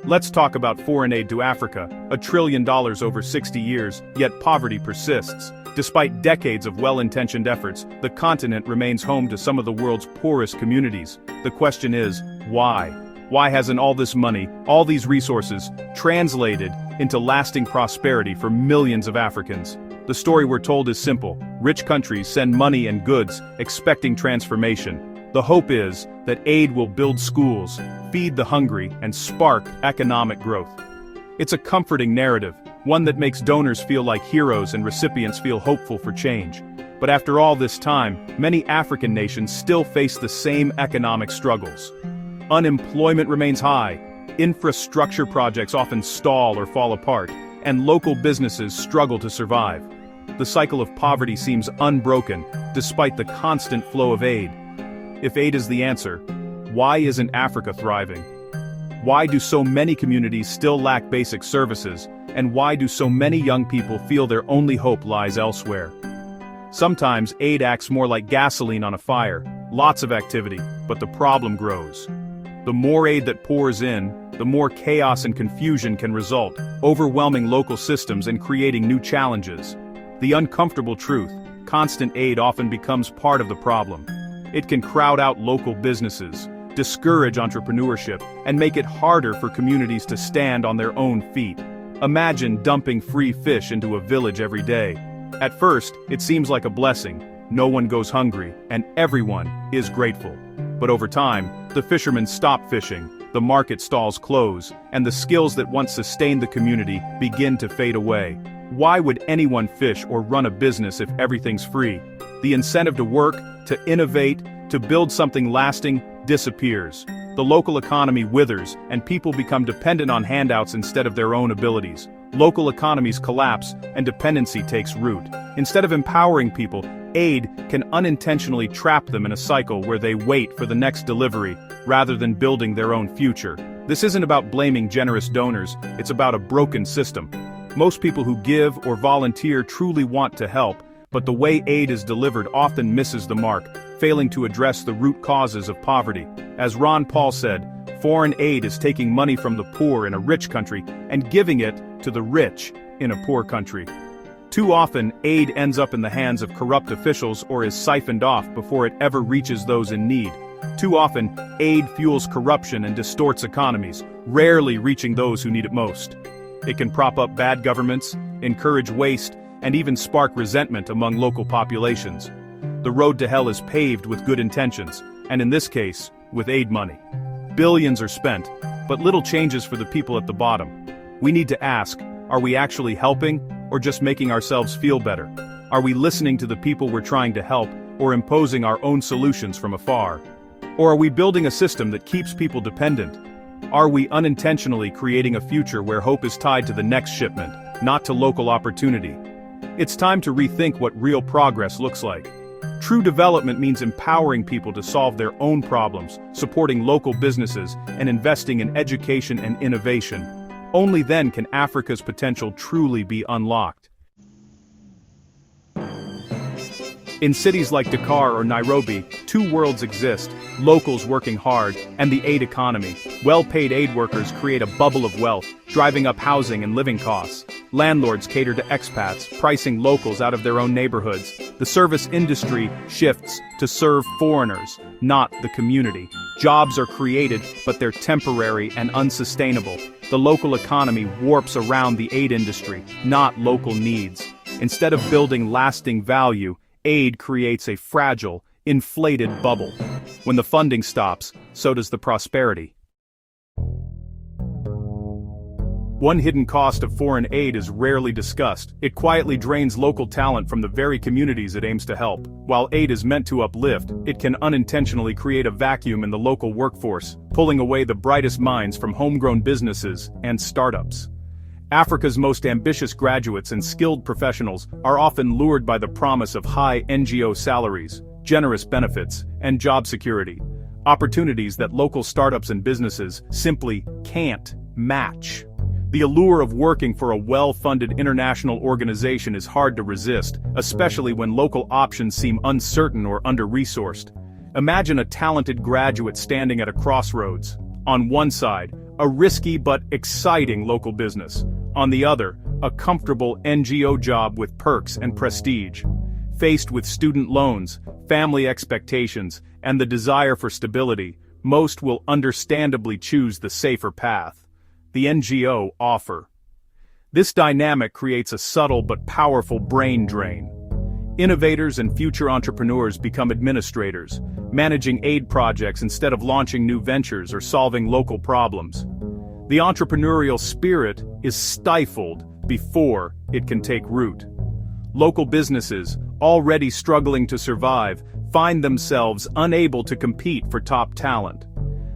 Let's talk about foreign aid to Africa, $1 trillion over 60 years, yet poverty persists. Despite decades of well-intentioned efforts, the continent remains home to some of the world's poorest communities. The question is, why? Why hasn't all this money, all these resources, translated into lasting prosperity for millions of Africans? The story we're told is simple. Rich countries send money and goods, expecting transformation. The hope is that aid will build schools, feed the hungry, and spark economic growth. It's a comforting narrative, one that makes donors feel like heroes and recipients feel hopeful for change. But after all this time, many African nations still face the same economic struggles. Unemployment remains high, infrastructure projects often stall or fall apart, and local businesses struggle to survive. The cycle of poverty seems unbroken, despite the constant flow of aid. If aid is the answer, why isn't Africa thriving? Why do so many communities still lack basic services, and why do so many young people feel their only hope lies elsewhere? Sometimes aid acts more like gasoline on a fire, lots of activity, but the problem grows. The more aid that pours in, the more chaos and confusion can result, overwhelming local systems and creating new challenges. The uncomfortable truth, constant aid often becomes part of the problem. It can crowd out local businesses, discourage entrepreneurship, and make it harder for communities to stand on their own feet. Imagine dumping free fish into a village every day. At first, it seems like a blessing. No one goes hungry, and everyone is grateful. But over time, the fishermen stop fishing, the market stalls close, and the skills that once sustained the community begin to fade away. Why would anyone fish or run a business if everything's free? The incentive to work, to innovate, to build something lasting, disappears. The local economy withers, and people become dependent on handouts instead of their own abilities. Local economies collapse, and dependency takes root. Instead of empowering people, aid can unintentionally trap them in a cycle where they wait for the next delivery, rather than building their own future. This isn't about blaming generous donors, it's about a broken system. Most people who give or volunteer truly want to help, but the way aid is delivered often misses the mark, failing to address the root causes of poverty. As Ron Paul said, foreign aid is taking money from the poor in a rich country and giving it to the rich in a poor country. Too often, aid ends up in the hands of corrupt officials or is siphoned off before it ever reaches those in need. Too often, aid fuels corruption and distorts economies, rarely reaching those who need it most. It can prop up bad governments, encourage waste, and even spark resentment among local populations. The road to hell is paved with good intentions, and in this case, with aid money. Billions are spent, but little changes for the people at the bottom. We need to ask, are we actually helping, or just making ourselves feel better? Are we listening to the people we're trying to help, or imposing our own solutions from afar? Or are we building a system that keeps people dependent? Are we unintentionally creating a future where hope is tied to the next shipment, not to local opportunity? It's time to rethink what real progress looks like. True development means empowering people to solve their own problems, supporting local businesses, and investing in education and innovation. Only then can Africa's potential truly be unlocked. In cities like Dakar or Nairobi, two worlds exist: locals working hard, and the aid economy. Well-paid aid workers create a bubble of wealth, driving up housing and living costs. Landlords cater to expats, pricing locals out of their own neighborhoods. The service industry shifts to serve foreigners, not the community. Jobs are created, but they're temporary and unsustainable. The local economy warps around the aid industry, not local needs. Instead of building lasting value, aid creates a fragile, inflated bubble. When the funding stops, so does the prosperity. One hidden cost of foreign aid is rarely discussed. It quietly drains local talent from the very communities it aims to help. While aid is meant to uplift, it can unintentionally create a vacuum in the local workforce, pulling away the brightest minds from homegrown businesses and startups. Africa's most ambitious graduates and skilled professionals are often lured by the promise of high NGO salaries, generous benefits, and job security. Opportunities that local startups and businesses simply can't match. The allure of working for a well-funded international organization is hard to resist, especially when local options seem uncertain or under-resourced. Imagine a talented graduate standing at a crossroads. On one side, a risky but exciting local business. On the other, a comfortable NGO job with perks and prestige. Faced with student loans, family expectations, and the desire for stability, most will understandably choose the safer path. The NGO offer. This dynamic creates a subtle but powerful brain drain. Innovators and future entrepreneurs become administrators, managing aid projects instead of launching new ventures or solving local problems. The entrepreneurial spirit is stifled before it can take root. Local businesses, already struggling to survive, find themselves unable to compete for top talent.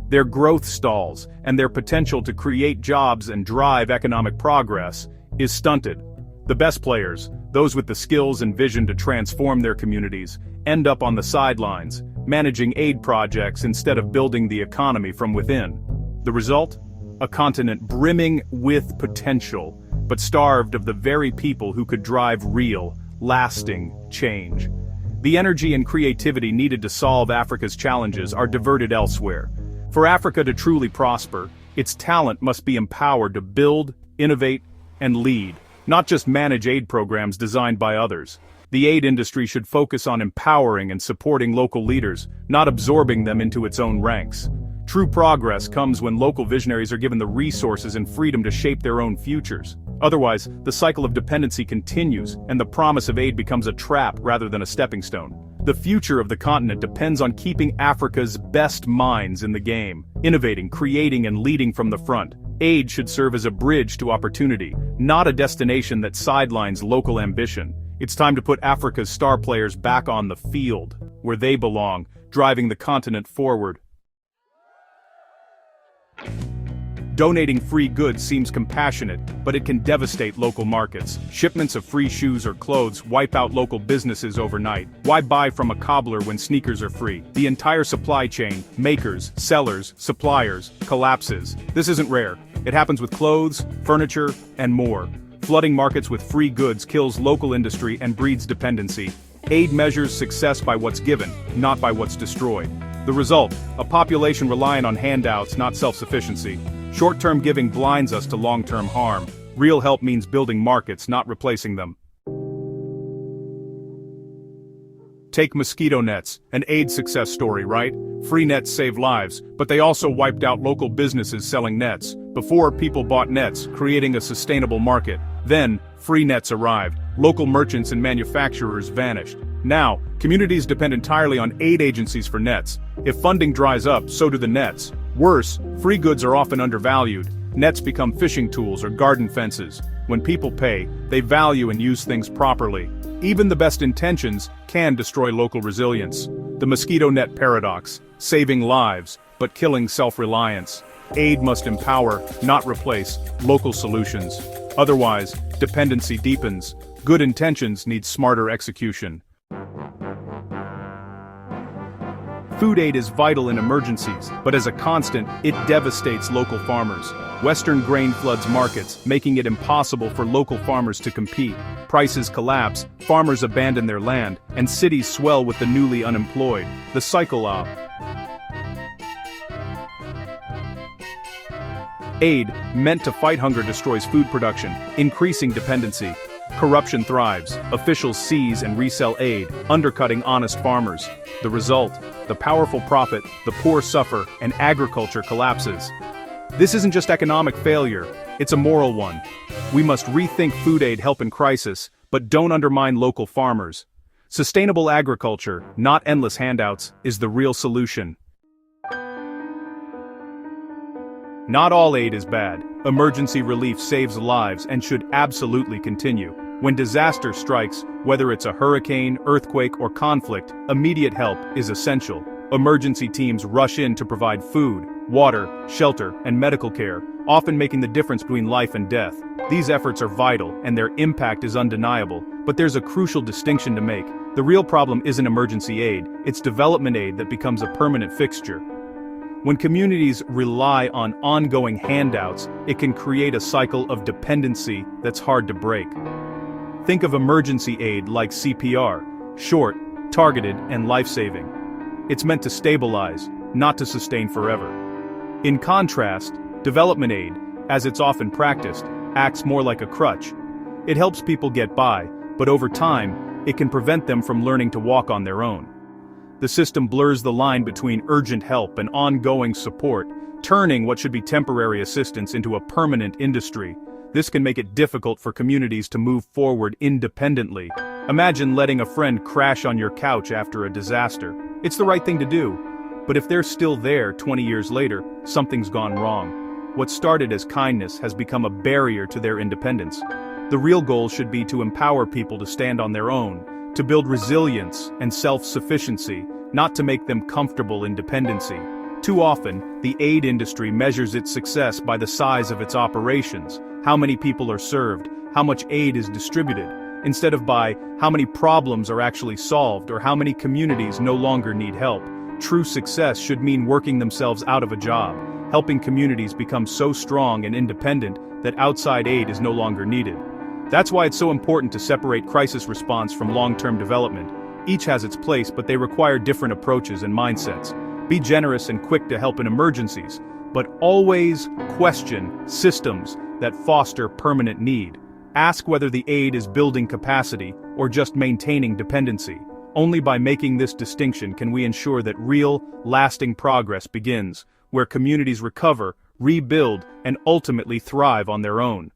Their growth stalls, and their potential to create jobs and drive economic progress is stunted. The best players, those with the skills and vision to transform their communities, end up on the sidelines, managing aid projects instead of building the economy from within. The result? A continent brimming with potential, but starved of the very people who could drive real, lasting change. The energy and creativity needed to solve Africa's challenges are diverted elsewhere. For Africa to truly prosper, its talent must be empowered to build, innovate, and lead, not just manage aid programs designed by others. The aid industry should focus on empowering and supporting local leaders, not absorbing them into its own ranks. True progress comes when local visionaries are given the resources and freedom to shape their own futures. Otherwise, the cycle of dependency continues, and the promise of aid becomes a trap rather than a stepping stone. The future of the continent depends on keeping Africa's best minds in the game, innovating, creating, and leading from the front. Aid should serve as a bridge to opportunity, not a destination that sidelines local ambition. It's time to put Africa's star players back on the field, where they belong, driving the continent forward. Donating free goods seems compassionate, but it can devastate local markets. Shipments of free shoes or clothes wipe out local businesses overnight. Why buy from a cobbler when sneakers are free? The entire supply chain, makers, sellers, suppliers, collapses. This isn't rare. It happens with clothes, furniture, and more. Flooding markets with free goods kills local industry and breeds dependency. Aid measures success by what's given, not by what's destroyed. The result, a population reliant on handouts, not self-sufficiency. Short-term giving blinds us to long-term harm. Real help means building markets, not replacing them. Take mosquito nets, an aid success story, right? Free nets save lives, but they also wiped out local businesses selling nets. Before, people bought nets, creating a sustainable market. Then, free nets arrived. Local merchants and manufacturers vanished. Now, communities depend entirely on aid agencies for nets. If funding dries up, so do the nets. Worse, free goods are often undervalued. Nets become fishing tools or garden fences. When people pay, they value and use things properly. Even the best intentions can destroy local resilience. The mosquito net paradox, saving lives, but killing self-reliance. Aid must empower, not replace, local solutions. Otherwise, dependency deepens. Good intentions need smarter execution. Food aid is vital in emergencies, but as a constant, it devastates local farmers. Western grain floods markets, making it impossible for local farmers to compete. Prices collapse, farmers abandon their land, and cities swell with the newly unemployed. The cycle of aid, meant to fight hunger, destroys food production, increasing dependency. Corruption thrives, officials seize and resell aid, undercutting honest farmers. The result, the powerful profit, the poor suffer, and agriculture collapses. This isn't just economic failure, it's a moral one. We must rethink food aid help in crisis, but don't undermine local farmers. Sustainable agriculture, not endless handouts, is the real solution. Not all aid is bad. Emergency relief saves lives and should absolutely continue. When disaster strikes, whether it's a hurricane, earthquake, or conflict, immediate help is essential. Emergency teams rush in to provide food, water, shelter, and medical care, often making the difference between life and death. These efforts are vital, and their impact is undeniable, but there's a crucial distinction to make. The real problem isn't emergency aid, it's development aid that becomes a permanent fixture. When communities rely on ongoing handouts, it can create a cycle of dependency that's hard to break. Think of emergency aid like CPR, short, targeted, and life-saving. It's meant to stabilize, not to sustain forever. In contrast, Development aid, as it's often practiced, acts more like a crutch. It helps people get by, but over time, it can prevent them from learning to walk on their own. The system blurs the line between urgent help and ongoing support, turning what should be temporary assistance into a permanent industry. This can make it difficult for communities to move forward independently. Imagine letting a friend crash on your couch after a disaster. It's the right thing to do. But if they're still there 20 years later, something's gone wrong. What started as kindness has become a barrier to their independence. The real goal should be to empower people to stand on their own, to build resilience and self-sufficiency, not to make them comfortable in dependency. Too often, the aid industry measures its success by the size of its operations, how many people are served, how much aid is distributed, instead of by how many problems are actually solved or how many communities no longer need help. True success should mean working themselves out of a job, helping communities become so strong and independent that outside aid is no longer needed. That's why it's so important to separate crisis response from long-term development. Each has its place, but they require different approaches and mindsets. Be generous and quick to help in emergencies, but always question systems that foster permanent need. Ask whether the aid is building capacity or just maintaining dependency. Only by making this distinction can we ensure that real, lasting progress begins, where communities recover, rebuild, and ultimately thrive on their own.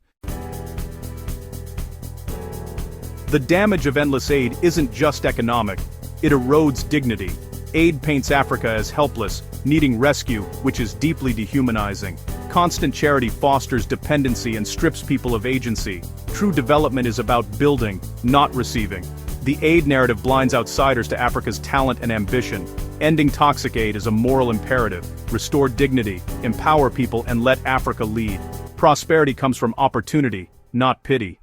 The damage of endless aid isn't just economic, it erodes dignity. Aid paints Africa as helpless, needing rescue, which is deeply dehumanizing. Constant charity fosters dependency and strips people of agency. True development is about building, not receiving. The aid narrative blinds outsiders to Africa's talent and ambition. Ending toxic aid is a moral imperative. Restore dignity, empower people, and let Africa lead. Prosperity comes from opportunity, not pity.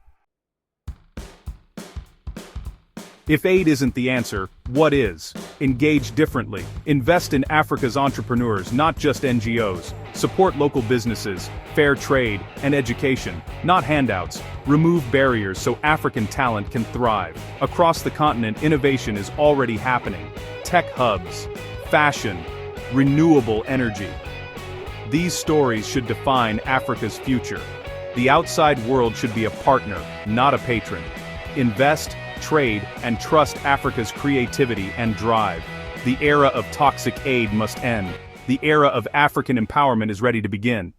If aid isn't the answer, what is? Engage differently. Invest in Africa's entrepreneurs, not just NGOs. Support local businesses, fair trade, and education, not handouts. Remove barriers so African talent can thrive. Across the continent, innovation is already happening. Tech hubs, fashion, renewable energy. These stories should define Africa's future. The outside world should be a partner, not a patron. Invest, trade, and trust Africa's creativity and drive. The era of toxic aid must end. The era of African empowerment is ready to begin.